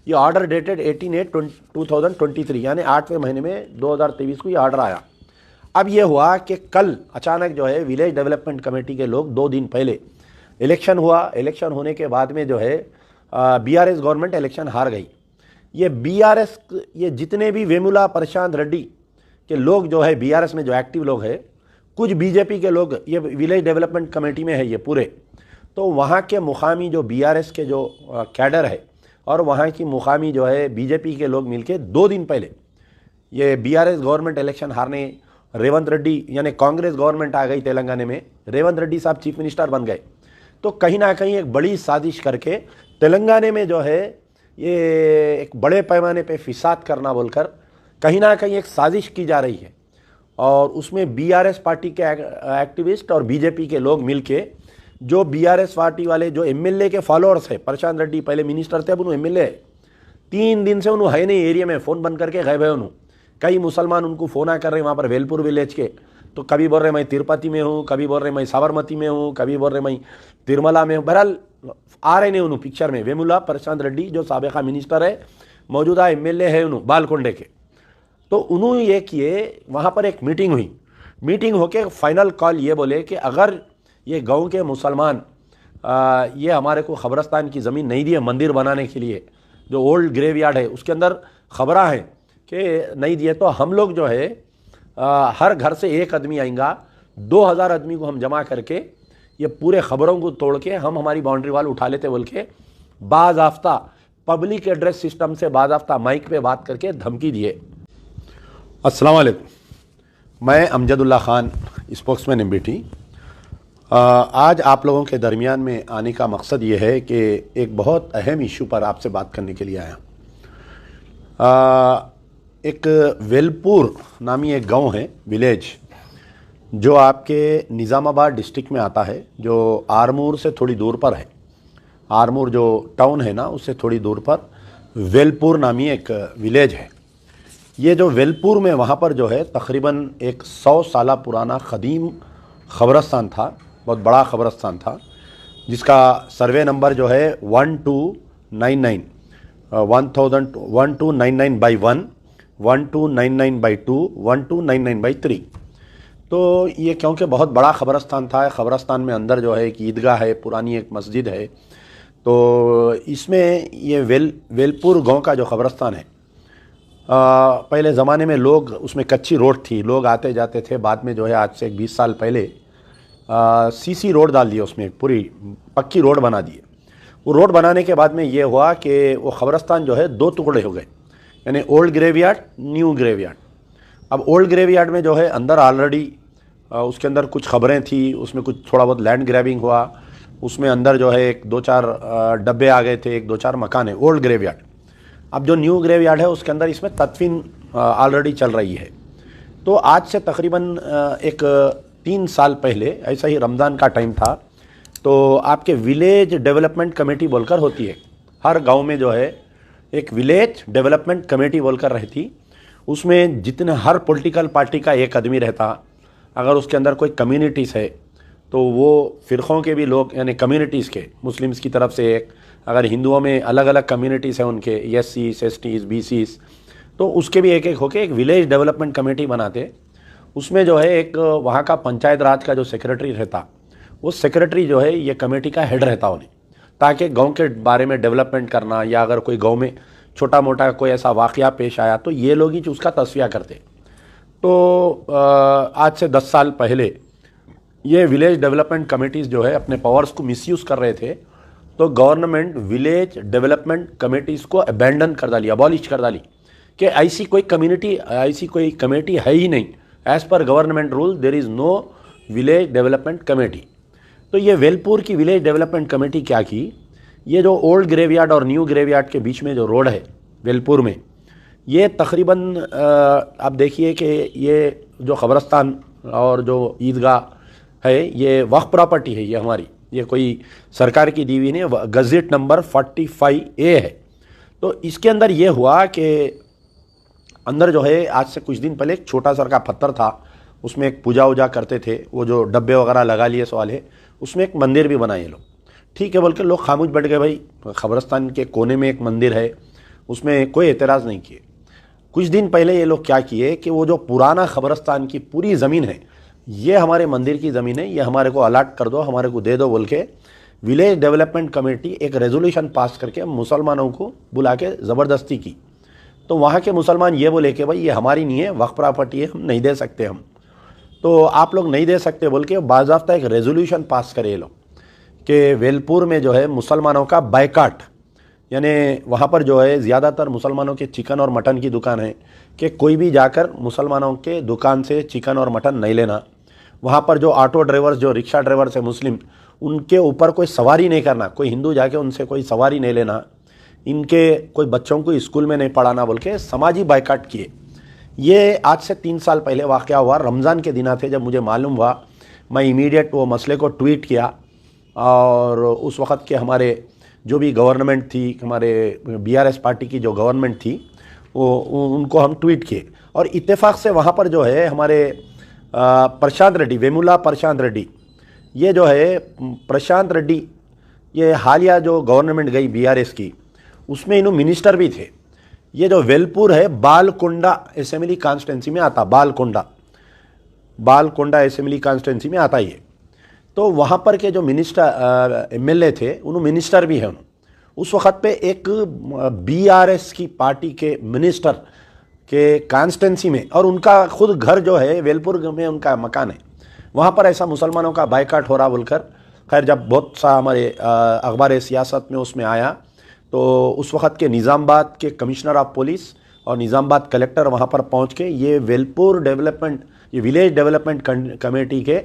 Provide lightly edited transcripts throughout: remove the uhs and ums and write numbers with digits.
ये order dated 18/8/2023 यानी 8वें महीने में 2023 को ये ऑर्डर आया। अब ये हुआ कि कल अचानक जो है विलेज डेवलपमेंट कमेटी के लोग 2 दिन पहले इलेक्शन हुआ, इलेक्शन होने के बाद में जो है बीआरएस गवर्नमेंट इलेक्शन हार गई। ये बीआरएस, ये जितने भी वेमुला प्रशांत रेड्डी के लोग जो है बीआरएस में जो एक्टिव लोग हैं, कुछ बीजेपी के लोग ये विलेज डेवलपमेंट कमेटी में है ये पूरे, तो वहाँ के मुकामी जो बीआरएस के जो कैडर है और वहाँ की मुकामी जो है बीजेपी के लोग मिलके 2 दिन पहले ये बीआरएस गवर्नमेंट इलेक्शन हारने, रेवंत रेड्डी यानी कांग्रेस गवर्नमेंट आ गई तेलंगाना में, रेवंत रेड्डी साहब चीफ मिनिस्टर बन गए, तो कहीं ना कहीं एक बड़ी साजिश करके तेलंगाना में जो है ये एक बड़े पैमाने पे फिसाद करना बोलकर कहीं ना कहीं एक साजिश की जा रही है। और उसमें बीआरएस पार्टी के एक्टिविस्ट और बीजेपी के लोग मिलके, जो बीआरएस पार्टी वाले जो एमएलए के फॉलोअर्स है, प्रशांत रेड्डी पहले मिनिस्टर थे, अब उन्होंने एमएलए है, 3 दिन से उन्होंने है नहीं एरिया में, फ़ोन बंद करके गए उन्होंने। कई मुसलमान उनको फ़ोन आ कर रहे हैं वहाँ पर वेलपुर विलेज के, तो कभी बोल रहे मैं तिरुपति में हूँ, कभी बोल रहे मैं साबरमती में हूँ, कभी बोल रहे मैं तिरुमला में हूँ। बहरहाल आ रहे नहीं उन्होंने पिक्चर में। वेमुला प्रशांत रेड्डी जो साबिका मिनिस्टर है, मौजूदा एमएलए है उन्होंने बालकोंडे के, तो उन्होंने ये किए, वहाँ पर एक मीटिंग हुई। मीटिंग होके फाइनल कॉल ये बोले कि अगर ये गांव के मुसलमान ये हमारे को खबरस्तान की ज़मीन नहीं दी है मंदिर बनाने के लिए, जो ओल्ड ग्रेवयार्ड है उसके अंदर खबरा है कि नहीं दिए, तो हम लोग जो है हर घर से एक आदमी आएगा, 2000 आदमी को हम जमा करके ये पूरे खबरों को तोड़ के हम हमारी बाउंड्री वाल उठा लेते बोल के बाज़ाफ्ता पब्लिक एड्रेस सिस्टम से बाज़ाफ्ता माइक पे बात करके धमकी दिए। अस्सलाम वालेकुम, मैं अमजदुल्ला खान, स्पोक्समैन एमबीटी। आज आप लोगों के दरमियान में आने का मकसद ये है कि एक बहुत अहम इशू पर आपसे बात करने के लिए आया। एक वेलपुर नामी एक गांव है, विलेज, जो आपके निज़ामाबाद डिस्ट्रिक्ट में आता है, जो आरमूर से थोड़ी दूर पर है। आरमूर जो टाउन है ना, उससे थोड़ी दूर पर वेलपुर नामी एक विलेज है। ये जो वेलपुर में वहाँ पर जो है तकरीबन एक 100 साल पुराना ख़दीम ख़बरस्तान था, बहुत बड़ा ख़बरस्तान था, जिसका सर्वे नंबर जो है 1299 1299/1, 1299/2, 1299/3। तो ये क्योंकि बहुत बड़ा ख़बरस्तान था, ख़बरस्तान में अंदर जो है एक ईदगाह है, पुरानी एक मस्जिद है, तो इसमें ये वेलपुर गांव का जो ख़बरस्तान है, पहले ज़माने में लोग, उसमें कच्ची रोड थी, लोग आते जाते थे। बाद में जो है आज से 20 साल पहले सीसी रोड डाल दिए, उसमें पूरी पक्की रोड बना दिए। वो रोड बनाने के बाद में ये हुआ कि वो ख़बरस्तान जो है 2 टुकड़े हो गए, यानी ओल्ड ग्रेवयार्ड, न्यू ग्रेवयार्ड। अब ओल्ड ग्रेवयार्ड में जो है अंदर ऑलरेडी उसके अंदर कुछ खबरें थी, उसमें कुछ थोड़ा बहुत लैंड ग्रैबिंग हुआ, उसमें अंदर जो है 1-2-4 डब्बे आ गए थे, 1-2-4 मकान है ओल्ड ग्रेवयार्ड। अब जो न्यू ग्रेवयार्ड है उसके अंदर इसमें तदफीन ऑलरेडी चल रही है। तो आज से तकरीबन एक 3 साल पहले, ऐसा ही रमज़ान का टाइम था, तो आपके विलेज डेवलपमेंट कमेटी बोलकर होती है, हर गांव में जो है एक विलेज डेवलपमेंट कमेटी बोलकर रहती। उसमें जितने हर पॉलिटिकल पार्टी का एक आदमी रहता, अगर उसके अंदर कोई कम्युनिटीज़ है तो वो फ़िरक़ों के भी लोग, यानी कम्युनिटीज़ के, मुस्लिम्स की तरफ से एक, अगर हिंदुओं में अलग अलग कम्युनिटीज़ हैं उनके, एससीज़, एसटीज़, बीसीज़, तो उसके भी एक एक होके एक विलेज डेवलपमेंट कमेटी बनाते। उसमें जो है एक वहाँ का पंचायत राज का जो सेक्रेटरी रहता, वो सेक्रेटरी जो है ये कमेटी का हेड रहता उन्हें, ताकि गांव के बारे में डेवलपमेंट करना, या अगर कोई गांव में छोटा मोटा कोई ऐसा वाक़या पेश आया तो ये लोग ही उसका तस्वीर करते। तो आज से 10 साल पहले ये विलेज डेवलपमेंट कमेटीज़ जो है अपने पावर्स को मिसयूज़ कर रहे थे, तो गवर्नमेंट विलेज डेवलपमेंट कमेटीज़ को अबैंडन कर डाली, अबॉलिश कर डाली, कि ऐसी कोई कम्युनिटी, ऐसी कोई कमेटी है ही नहीं। As per government rule there is no village development committee. तो ये वेलपुर की विलेज डेवलपमेंट कमेटी क्या की, ये जो ओल्ड ग्रेवयार्ड और न्यू ग्रेवयार्ड के बीच में जो रोड है वेलपुर में, ये तकरीबन आप देखिए कि ये जो ख़बरस्तान और जो ईदगाह है, ये वक्फ प्रॉपर्टी है, ये हमारी, ये कोई सरकार की दी हुई नहीं, गज़ेट नंबर 45A है। तो इसके अंदर ये हुआ कि अंदर जो है आज से कुछ दिन पहले एक छोटा सा का पत्थर था, उसमें एक पूजा वूजा करते थे, वो जो डब्बे वगैरह लगा लिए सवाल है, उसमें एक मंदिर भी बनाए लोग। ठीक है बोल के लोग खामोश बैठ गए, भाई ख़बरस्तान के कोने में एक मंदिर है, उसमें कोई एतराज़ नहीं किए। कुछ दिन पहले ये लोग क्या किए कि वो जो पुराना खबरस्तान की पूरी ज़मीन है, ये हमारे मंदिर की ज़मीन है, ये हमारे को अलाट कर दो, हमारे को दे दो बोल के विलेज डेवलपमेंट कमेटी एक रेजोल्यूशन पास करके मुसलमानों को बुला के ज़बरदस्ती की। तो वहाँ के मुसलमान ये बोले कि भाई ये हमारी नहीं है, वक्फ प्रॉपर्टी है, हम नहीं दे सकते हम, तो आप लोग नहीं दे सकते बोल के बाज़ाब्ता एक रेजोल्यूशन पास करे ये लोग कि वेलपुर में जो है मुसलमानों का बायकाट, यानी वहाँ पर जो है ज़्यादातर मुसलमानों के चिकन और मटन की दुकान है कि कोई भी जाकर मुसलमानों के दुकान से चिकन और मटन नहीं लेना। वहाँ पर जो ऑटो ड्राइवर्स, जो रिक्शा ड्राइवर्स है मुस्लिम, उनके ऊपर कोई सवारी नहीं करना, कोई हिंदू जाके उनसे कोई सवारी नहीं लेना, इनके कोई बच्चों को स्कूल में नहीं पढ़ाना बोल के समाजी बायकाट किए। ये आज से 3 साल पहले वाक़या हुआ, रमज़ान के दिन थे। जब मुझे मालूम हुआ, मैं इमीडिएट वो मसले को ट्वीट किया और उस वक़्त के हमारे जो भी गवर्नमेंट थी, हमारे बीआरएस पार्टी की जो गवर्नमेंट थी, वो उनको हम ट्वीट किए। और इत्तेफाक से वहाँ पर जो है हमारे प्रशांत रेड्डी, वेमुला प्रशांत रेड्डी, ये जो है प्रशांत रेड्डी, ये हालिया जो गवर्नमेंट गई बीआरएस की, उसमें इन्हों मिनिस्टर भी थे। ये जो वेलपुर है बालकोंडा असेंबली कॉन्स्टिट्यूंसी में आता, बालकोंडा असेंबली कॉन्स्टिट्यूंसी में आता ये। तो वहाँ पर के जो मिनिस्टर एमएलए थे, उन्होंने मिनिस्टर भी हैं। उस वक़्त पे एक बीआरएस की पार्टी के मिनिस्टर के कॉन्स्टिट्यूंसी में, और उनका खुद घर जो है वेलपुर में उनका मकान है, वहाँ पर ऐसा मुसलमानों का बायकाट हो रहा बोलकर, खैर जब बहुत सा हमारे अखबार सियासत में उसमें आया, तो उस वक़्त के निज़ामाबाद के कमिश्नर ऑफ पुलिस और निज़ामाबाद कलेक्टर वहाँ पर पहुँच के ये वेलपुर डेवलपमेंट, ये विलेज डेवलपमेंट कमेटी के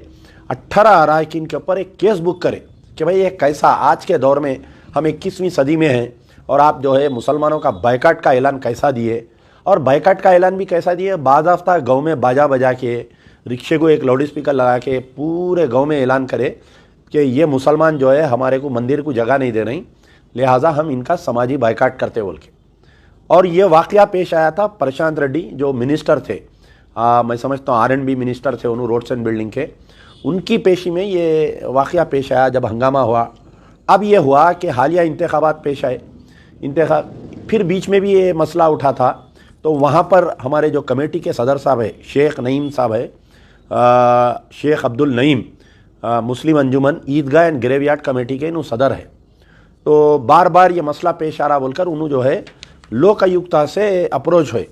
18 अराकीन के ऊपर एक केस बुक करे कि भाई ये कैसा, आज के दौर में हम 21वीं सदी में हैं और आप जो है मुसलमानों का बायकाट का ऐलान कैसा दिए, और बायकाट का ऐलान भी कैसा दिए, बाज़ाफ्ता गाँव में बाजा बजा के, रिक्शे को एक लाउड स्पीकर लगा के पूरे गाँव में ऐलान करे कि ये मुसलमान जो है हमारे को मंदिर को जगह नहीं दे रही, लिहाजा हम इनका समाजी बायकाट करते बोल के। और ये वाक़या पेश आया था प्रशांत रेड्डी जो मिनिस्टर थे, मैं समझता हूँ R&B मिनिस्टर थे उन्होंने, रोड्स एंड बिल्डिंग के, उनकी पेशी में ये वाक़या पेश आया जब हंगामा हुआ। अब ये हुआ कि हालिया इंतखाबात पेश आए, फिर बीच में भी ये मसला उठा था, तो वहाँ पर हमारे जो कमेटी के सदर साहब है, शेख नईम साहब है, शेख अब्दुल नईम, मुस्लिम अंजुमन ईदगाह एंड ग्रेवयार्ड कमेटी के इन्हों सदर है। तो बार बार ये मसला पेश आ रहा बोलकर उन्होंने जो है लोक आयुक्ता से अप्रोच हुए।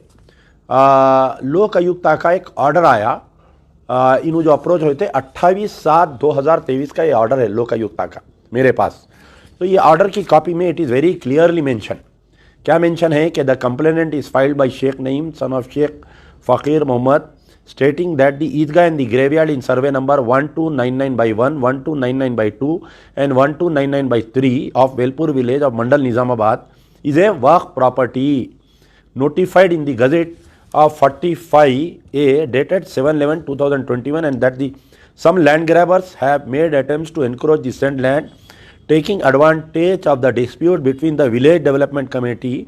लोक आयुक्ता का एक ऑर्डर आया, इन्हों जो अप्रोच हुए थे 28/7/2023 का ये ऑर्डर है लोक आयुक्ता का मेरे पास। तो ये ऑर्डर की कॉपी में it is very clearly mention, क्या मेंशन है कि the complainant is filed by Shaikh Naeem son of Shaikh Fakir Mohammad stating that the Eidgah and the graveyard in survey number 1299/1, 1299/2 and 1299/3 of Velpur village of Mandal Nizamabad is a Waqf property notified in the Gazette of 45A dated 7/11/2021, and that the some land grabbers have made attempts to encroach the said land, taking advantage of the dispute between the village development committee,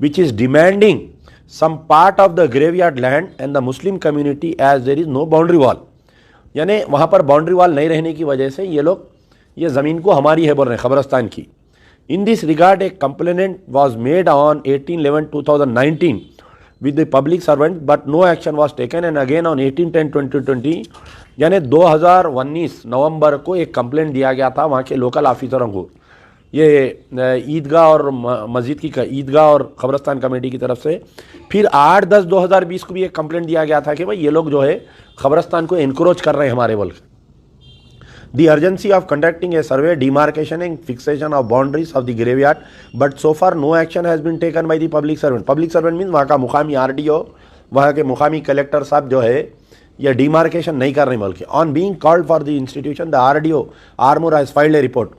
which is demanding some part of the graveyard land and the Muslim community as there is no boundary wall। यानी वहाँ पर boundary wall नहीं रहने की वजह से ये लोग ये ज़मीन को हमारी है बोल रहे हैं, खबरस्तान की। In this regard a complainant was made on 18/11/2019 with the public servant but no action was taken, and again on 18/10/2020 यानी 2019 नवंबर को एक कंप्लेंट दिया गया था वहाँ के लोकल ऑफिसरों को, ये ईदगाह और मस्जिद की ईदगाह और खबरस्तान कमेटी की तरफ से। फिर 8/10/2020 को भी एक कंप्लेंट दिया गया था कि भाई ये लोग जो है खबरस्तान को एनक्रोच कर रहे हैं हमारे बोल के। The urgency of conducting a survey, demarcation and fixation of boundaries of the graveyard, but so far no action has been taken by the public servant. Public servant mean वहाँ का मुकामी RDO, वहाँ के मुकामी कलेक्टर साहब जो है ये डिमार्केशन नहीं कर रहे बोल के। On being called for the institution the RDO Armoor has filed A report.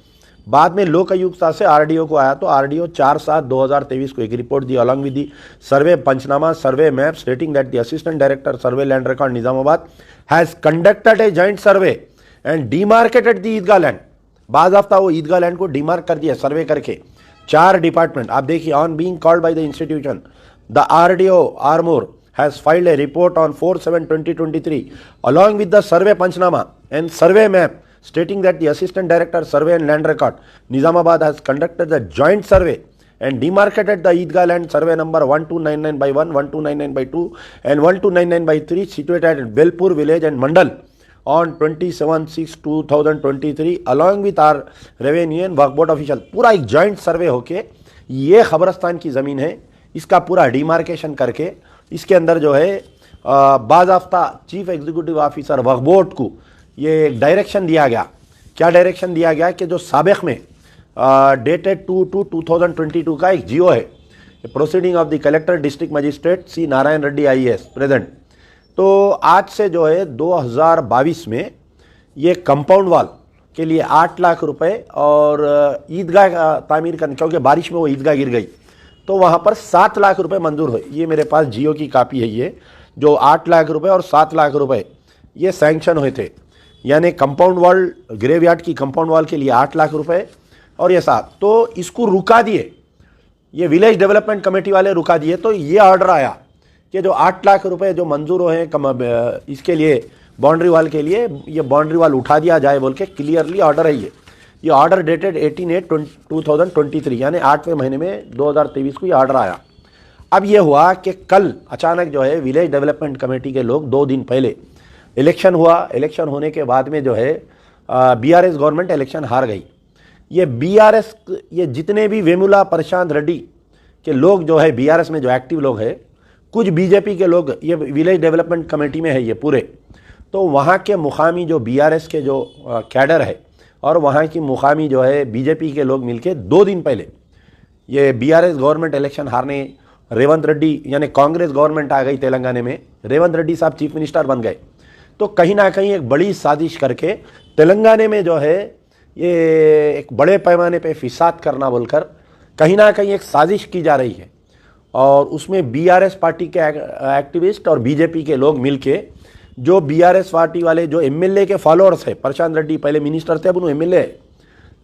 बाद में लोक आयुक्ता से RDO को आया तो RDO 4/7/2023 को एक रिपोर्ट दी along with the survey panchnama survey map stating that the assistant director survey land record Nizamabad has conducted a joint survey and demarcated the Eidgah land. बाज़ाफ्ता वो ईदगाह लैंड को डिमार्क कर दिया सर्वे करके। 4 डिपार्टमेंट आप देखिए, on being called by the institution the RDO Armoor has filed a report on 4/7/2023 along with the survey panchnama and survey map stating that the assistant director survey and land record Nizamabad has conducted the joint survey and demarcated the Eidgah land survey number 1299 by 1, 1299 by 2 and 1299 by 3 situated at Belpur village and Mandal on 27/6/2023 along with our revenue and Waqf board official. पूरा एक joint सर्वे होके ये खबरस्तान की ज़मीन है, इसका पूरा demarcation करके इसके अंदर जो है बाज़ाफ्ता चीफ एग्जीक्यूटिव ऑफिसर वक्फ बोर्ड को ये डायरेक्शन दिया गया। क्या डायरेक्शन दिया गया कि जो साबिक़ में डेटेड 2/2/2022 का एक जियो है, proceeding of the collector district magistrate C Narayan Reddy IAS present. तो आज से जो है 2022 में ये कंपाउंड वॉल के लिए 8 लाख रुपए और ईदगाह तामीर करने, क्योंकि बारिश में वो ईदगाह गिर गई तो वहाँ पर 7 लाख रुपए मंजूर हुए। ये मेरे पास जियो की कापी है, ये जो 8 लाख रुपए और 7 लाख रुपए ये सैंक्शन हुए थे, यानी कंपाउंड वॉल ग्रेवयार्ड की कंपाउंड वॉल के लिए 8 लाख रुपए और ये 7, तो इसको रुका दिए, ये विलेज डेवलपमेंट कमेटी वाले रुका दिए। तो ये ऑर्डर आया कि जो 8 लाख रुपए जो मंजूर हुए हैं इसके लिए बाउंड्री वाल के लिए, ये बाउंड्री वाल उठा दिया जाए बोल के क्लियरली ऑर्डर है। ये ऑर्डर डेटेड 18/8/2023 यानी 8वें महीने में 2023 को ये ऑर्डर आया। अब ये हुआ कि कल अचानक जो है विलेज डेवलपमेंट कमेटी के लोग 2 दिन पहले इलेक्शन हुआ, इलेक्शन होने के बाद में जो है BRS गवर्नमेंट इलेक्शन हार गई। ये BRS ये जितने भी वेमुला प्रशांत रेड्डी के लोग जो है BRS में जो एक्टिव लोग हैं, कुछ BJP के लोग ये विलेज डेवलपमेंट कमेटी में है ये पूरे, तो वहाँ के मुकामी जो BRS के जो कैडर है और वहाँ की मुकामी जो है BJP के लोग मिलके 2 दिन पहले ये BRS गवर्नमेंट इलेक्शन हारने रेवंत रेड्डी यानी कांग्रेस गवर्नमेंट आ गई तेलंगाना में, रेवंत रेड्डी साहब चीफ मिनिस्टर बन गए, तो कहीं ना कहीं एक बड़ी साजिश करके तेलंगाना में जो है ये एक बड़े पैमाने पे फिसाद करना बोलकर कहीं ना कहीं एक साजिश की जा रही है। और उसमें BRS पार्टी के एक्टिविस्ट और BJP के लोग मिलके, जो BRS पार्टी वाले जो MLA के फॉलोअर्स है, प्रशांत रेड्डी पहले मिनिस्टर थे, अब उन्होंने MLA है,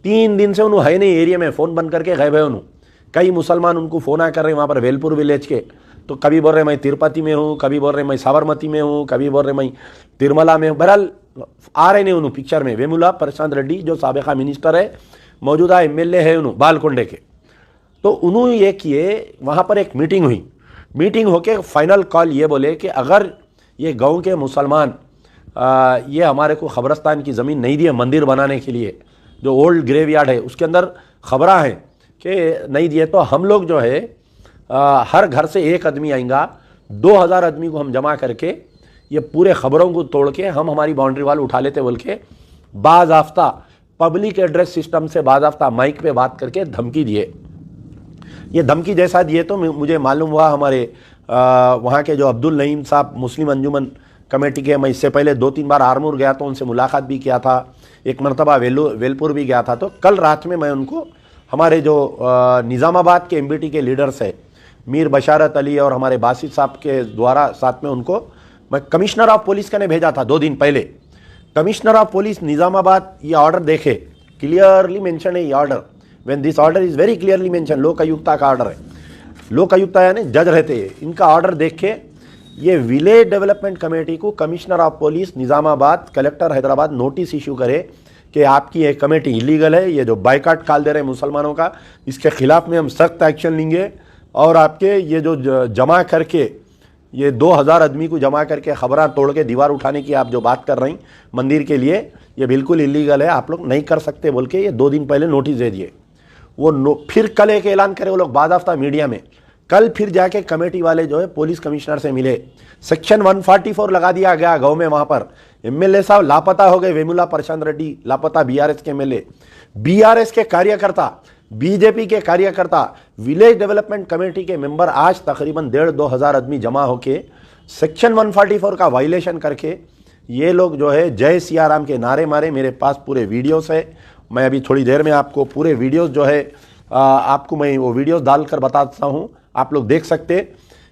3 दिन से उन्होंने है नहीं एरिया में, फ़ोन बंद करके गायब है उन्होंने। कई मुसलमान उनको फ़ोन आ कर रहे हैं वहाँ पर वेलपुर विलेज के, तो कभी बोल रहे मैं तिरुपति में हूँ, कभी बोल रहे मैं साबरमती में हूँ, कभी बोल रहे मैं तिरुमला में हूँ। बहरहाल आ रहे नहीं उन्होंने पिक्चर में। वेमुला प्रशांत रेड्डी जो साबिका मिनिस्टर है, मौजूदा MLA है उन्होंने बालकोंडे के, तो उन्होंने ये किए, वहाँ पर एक मीटिंग हुई, मीटिंग होके फाइनल कॉल ये बोले कि अगर ये गांव के मुसलमान ये हमारे को खबरस्तान की ज़मीन नहीं दिए मंदिर बनाने के लिए, जो ओल्ड ग्रेवयार्ड है उसके अंदर खबरा है कि नहीं दिए, तो हम लोग जो है हर घर से एक आदमी आएगा, 2000 आदमी को हम जमा करके ये पूरे खबरों को तोड़ के हम हमारी बाउंड्री वाल उठा लेते बोल के बाज़ाफ्ता पब्लिक एड्रेस सिस्टम से बाज़ाफ्ता माइक पे बात करके धमकी दिए। ये धमकी जैसा दिए तो मुझे मालूम हुआ हमारे वहाँ के जो अब्दुल नईम साहब मुस्लिम अंजुमन कमेटी के, मैं इससे पहले 2-3 बार आरमूर गया तो उनसे मुलाकात भी किया था, एक मरतबा वेलपुर भी गया था। तो कल रात में मैं उनको हमारे जो निज़ामाबाद के MBT के लीडर्स है मीर बशारत अली और हमारे बासित साहब के द्वारा साथ में उनको मैं कमिश्नर ऑफ पुलिस का ने भेजा था 2 दिन पहले। कमिश्नर ऑफ पुलिस निज़ामाबाद ये ऑर्डर देखे, क्लियरली मेंशन है ये order, when this order is very clearly mention, Lokayukta का ऑर्डर है, लोकायुक्ता यानी जज रहते हैं, इनका ऑर्डर देख के ये विलेज डेवलपमेंट कमेटी को commissioner of police Nizamabad, collector Hyderabad notice issue करे कि आपकी ये कमेटी इलीगल है, ये जो बाइकाट काल दे रहे हैं मुसलमानों का, इसके खिलाफ में हम सख्त एक्शन लेंगे और आपके ये जो जमा करके ये 2000 आदमी को जमा करके खबरा तोड़ के दीवार उठाने की आप जो बात कर रही मंदिर के लिए, ये बिल्कुल इलीगल है, आप लोग नहीं कर सकते बोल के ये 2 दिन पहले नोटिस दे दिए। वो फिर कल एक ऐलान करे वो लोग बाज़ाफ्ता मीडिया में, कल फिर जाके कमेटी वाले जो है पुलिस कमिश्नर से मिले, सेक्शन 144 लगा दिया गया गाँव में। वहाँ पर MLA साहब लापता हो गए, वेमुला प्रशांत रेड्डी लापता, BRS के MLA, BRS के कार्यकर्ता, BJP के कार्यकर्ता, विलेज डेवलपमेंट कमेटी के मेंबर आज तकरीबन 1,500-2 हज़ार आदमी जमा होके सेक्शन 144 का वायलेशन करके ये लोग जो है जय सिया राम के नारे मारे। मेरे पास पूरे वीडियोस है, मैं अभी थोड़ी देर में आपको पूरे वीडियोस जो है आपको मैं वो वीडियोस डालकर बताता हूँ, आप लोग देख सकते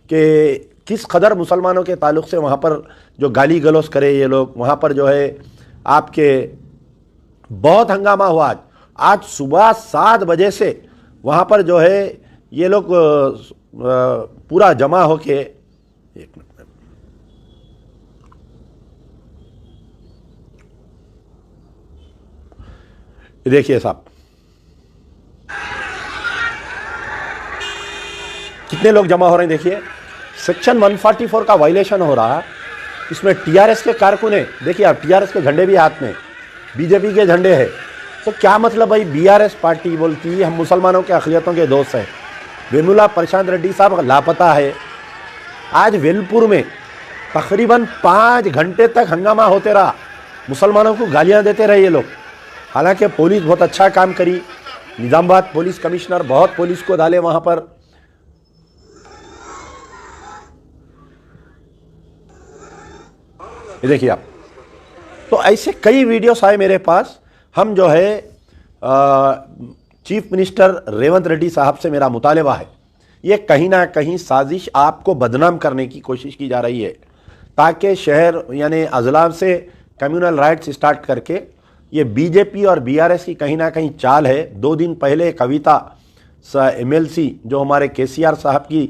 कि किस कदर मुसलमानों के ताल्लुक़ से वहाँ पर जो गाली गलौज करे ये लोग, वहाँ पर जो है आपके बहुत हंगामा हुआ। आज सुबह 7 बजे से वहाँ पर जो है ये लोग पूरा जमा होके, एक मिनट देखिए साहब, कितने लोग जमा हो रहे हैं देखिए। सेक्शन 144 का वायलेशन हो रहा है। इसमें टीआरएस के कारकुन है, देखिए आप, टीआरएस के झंडे भी हाथ में, बीजेपी के झंडे हैं। तो क्या मतलब भाई, बीआरएस पार्टी बोलती है हम मुसलमानों के अक़लियतों के दोस्त हैं। वेमुला प्रशांत रेड्डी साहब लापता है। आज वेलपुर में तकरीबन 5 घंटे तक हंगामा होते रहा, मुसलमानों को गालियां देते रहे ये लोग। हालांकि पुलिस बहुत अच्छा काम करी, निजामाबाद पुलिस कमिश्नर बहुत पुलिस को डाले वहां पर। ये देखिए आप, तो ऐसे कई वीडियोस आए मेरे पास। हम जो है चीफ मिनिस्टर रेवंत रेड्डी साहब से मेरा मुतालबा है, ये कहीं ना कहीं साजिश आपको बदनाम करने की कोशिश की जा रही है, ताकि शहर यानी अजलाम से कम्युनल राइट्स स्टार्ट करके ये बीजेपी और बीआरएस की कहीं ना कहीं चाल है। 2 दिन पहले कविता एमएलसी जो हमारे केसीआर साहब की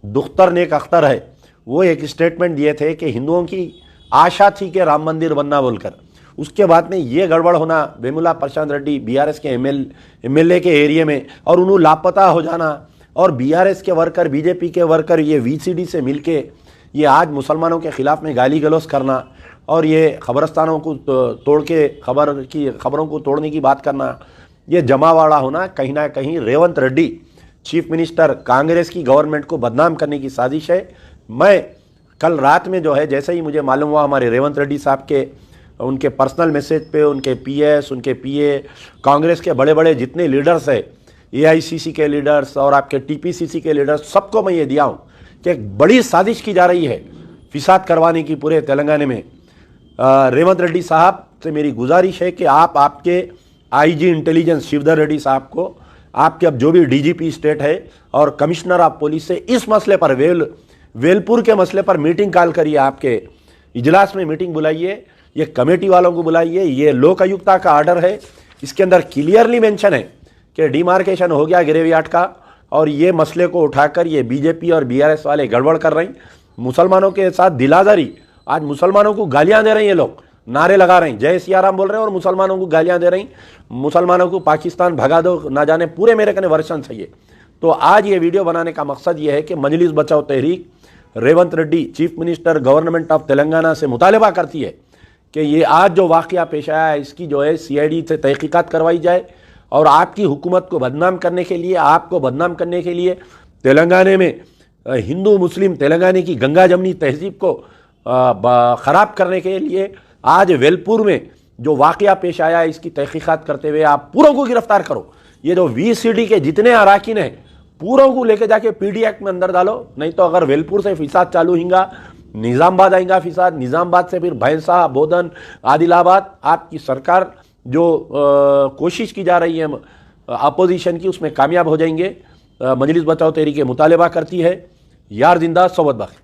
दुख्तर नेक अख्तर है, वो एक स्टेटमेंट दिए थे कि हिंदुओं की आशा थी कि राम मंदिर बनना बोलकर। उसके बाद में ये गड़बड़ होना, वेमुला प्रशांत रेड्डी बीआरएस के एमएलए के एरिया में, और उन्होंने लापता हो जाना, और बीआरएस के वर्कर बीजेपी के वर्कर ये वीसीडी से मिलके ये आज मुसलमानों के खिलाफ में गाली गलौज करना, और ये खबरस्तानों को तोड़ के खबरों को तोड़ने की बात करना, ये जमावाड़ा होना कहीं ना कहीं रेवंत रेड्डी चीफ मिनिस्टर कांग्रेस की गवर्नमेंट को बदनाम करने की साजिश है। मैं कल रात में जो है, जैसे ही मुझे मालूम हुआ हमारे रेवंत रेड्डी साहब के उनके पर्सनल मैसेज पे, उनके पीएस, उनके पीए, कांग्रेस के बड़े बड़े जितने लीडर्स हैं, एआईसीसी के लीडर्स और आपके टीपीसीसी के लीडर्स, सबको मैं ये दिया हूँ कि एक बड़ी साजिश की जा रही है फिसाद करवाने की पूरे तेलंगाना में। रेवंत रेड्डी साहब से मेरी गुजारिश है कि आप आपके आईजी इंटेलिजेंस शिवधर रेड्डी साहब को, आपके अब जो भी डीजीपी स्टेट है और कमिश्नर ऑफ पुलिस से इस मसले पर वेलपुर के मसले पर मीटिंग कॉल करिए, आपके इजलास में मीटिंग बुलाइए, ये कमेटी वालों को बुलाइए। ये लोक आयुक्ता का आर्डर है, इसके अंदर क्लियरली मेंशन है कि डिमार्केशन हो गया ग्रेवयार्ड का, और ये मसले को उठाकर ये बीजेपी और बीआरएस वाले गड़बड़ कर रहे हैं। मुसलमानों के साथ दिलादारी, आज मुसलमानों को गालियां दे रहे हैं ये लोग, नारे लगा रहे हैं, जय सियाराम बोल रहे हैं और मुसलमानों को गालियां दे रहे हैं, मुसलमानों को पाकिस्तान भगा दो, ना जाने पूरे मेरे कने वर्षन चाहिए। तो आज ये वीडियो बनाने का मकसद ये है कि Majlis Bachao Tehreek Revanth Reddy chief minister government of Telangana से मुतालबा करती है कि ये आज जो वाक़या पेश आया है इसकी जो है सीआईडी से तहकीकात करवाई जाए, और आपकी हुकूमत को बदनाम करने के लिए, आपको बदनाम करने के लिए, तेलंगाना में हिंदू मुस्लिम तेलंगाना की गंगा जमनी तहजीब को ख़राब करने के लिए आज वेलपुर में जो वाक़या पेश आया है इसकी तहकीकात करते हुए आप पूरों को गिरफ्तार करो। ये जो वीसीडी के जितने अराकीन हैं पूरों को लेके जाके पीडी एक्ट में अंदर डालो, नहीं तो अगर वेलपुर से फिसाद चालू होगा, निज़ामाबाद आएगा फिसाद, निज़ामाबाद से फिर भैंसा, बोधन, आदिलाबाद, आपकी सरकार जो कोशिश की जा रही है अपोजिशन की, उसमें कामयाब हो जाएंगे। मजलिस बचाओ तहरीक मुतालबा करती है, यार जिंदा सोबत बाकी।